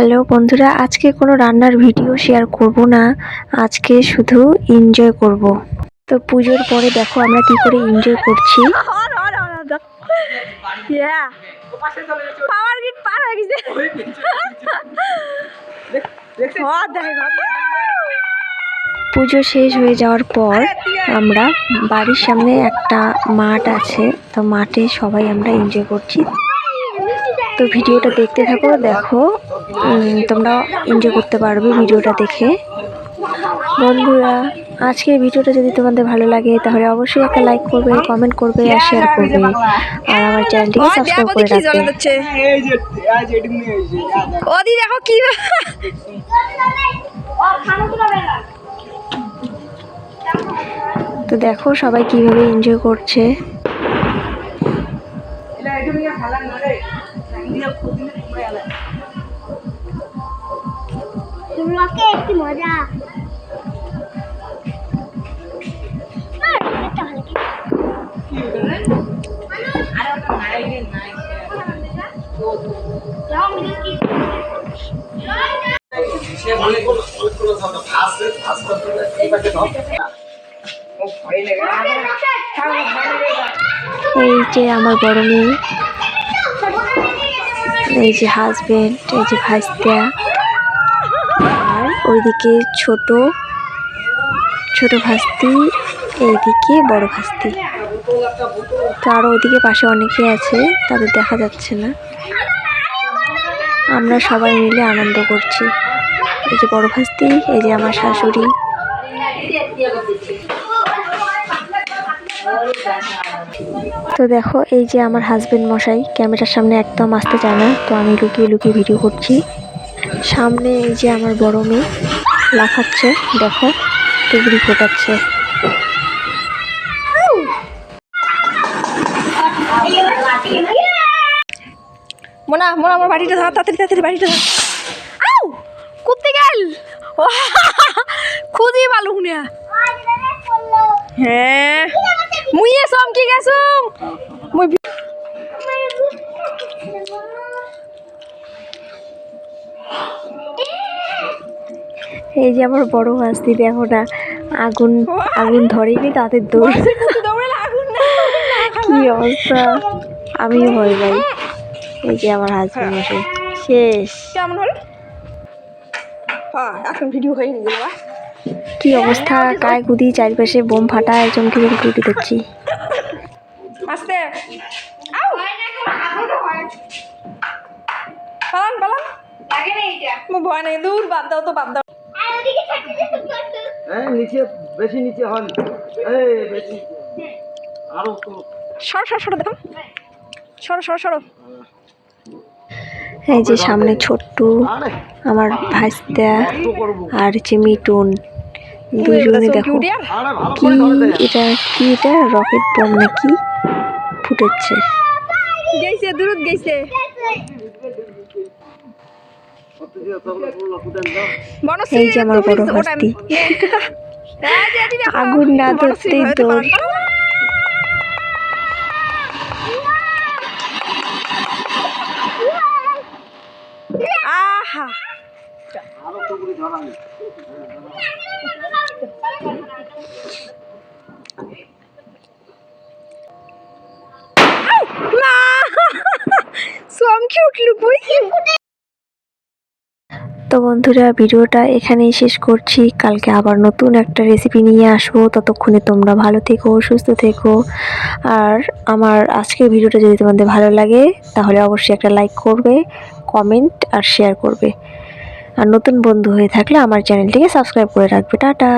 Hello বন্ধুরা, আজকে কোনো রান্নার ভিডিও শেয়ার করব না, আজকে শুধু এনজয় করব। তো পুজোর পরে দেখো আমরা কি করে এনজয় করছি। পুজো শেষ হয়ে যাওয়ার পর আমরা বাড়ির সামনে একটা মাঠ আছে, তো মাঠে সবাই আমরা এনজয় করছি। তো ভিডিওটা দেখতে থাকো, দেখো তোমরা এনজয় করতে পারবে ভিডিওটা দেখে। বন্ধুরা, আজকের ভিডিওটা যদি তোমাদের ভালো লাগে তাহলে অবশ্যই একটা লাইক করবে, কমেন্ট করবে আর শেয়ার করবে, আর আমার চ্যানেলটিকে সাবস্ক্রাইব করে রাখবে। তো দেখো সবাই কিভাবে এনজয় করছে। মজা এই যে আমার বড় মেয়ে, এই যে হাজবেন্ড, এই যে ভাইস্তা, আর ওইদিকে ছোট ছোট ভাস্তি, এইদিকে বড় ভাস্তি। তো আরো ওইদিকে পাশে অনেকে আছে, তাদের দেখা যাচ্ছে না। আমরা সবাই মিলে আনন্দ করছি। এই যে বড় ভাস্তি, এই যে আমার শাশুড়ি। তো দেখো এই যে আমার হাজবেন্ড মশাই ক্যামেরার সামনে একদম আসতে চায় না, তো আমি লুকিয়ে লুকিয়ে ভিডিও করছি। সামনে এই যে আমার বড় মেয়ে লাফাচ্ছে, দেখো টুকরি ফোটাচ্ছে। মোনা মোনা আমার বাড়িটা ধর, তাড়াতাড়ি তাড়াতাড়ি বাড়িটা ধর। আউ কুত্তে গেল খুঁজি বালু হুনিয়া। হ্যাঁ মুই এসম কি গেছুম মুই। এই যে আমার বড় হাসতি, দেখো না আগুন আগুন ধরেনি, তাদের দৌড়। কি অবস্থা, আমিও ভয় পাই। এই যে আমার হাজবেন্ড মশাই শেষ। কেমন হল? এখন ভিডিও হয়ে গেল। কি অবস্থা, কায় কুদি চারপাশে বোম ফাটা, একজন কি ভিডিও দেখছি। আস্তে আউ পালান পালান লাগে না, এইটা মো ভয় নাই, দূর বাদ দাও তো, বাদ দাও। আর ওদিকে থাকি এই নিচে বেশি নিচে হল, এই বেশি আরো তো সর সর সর, দেখো সর সর সর। এই যে সামনে ছোট্ট আমার ভাইস্তা আর যে মিটুন, দুজনে দেখো কি এটা, কি এটা রকেট বোম নাকি ফুটেছে। গেছে দূরত গেছে। এই যে আমার বড় ভাস্তি আগুন না ধরতেই দৌড়। আহা তো বন্ধুরা, ভিডিওটা এখানেই শেষ করছি। কালকে আবার নতুন একটা রেসিপি নিয়ে আসবো। ততক্ষণে তোমরা ভালো থেকো, সুস্থ থেকো। আর আমার আজকের ভিডিওটা যদি তোমাদের ভালো লাগে তাহলে অবশ্যই একটা লাইক করবে, কমেন্ট আর শেয়ার করবে। আর নতুন বন্ধু হয়ে থাকলে আমার চ্যানেলটিকে সাবস্ক্রাইব করে রাখবে। টাটা।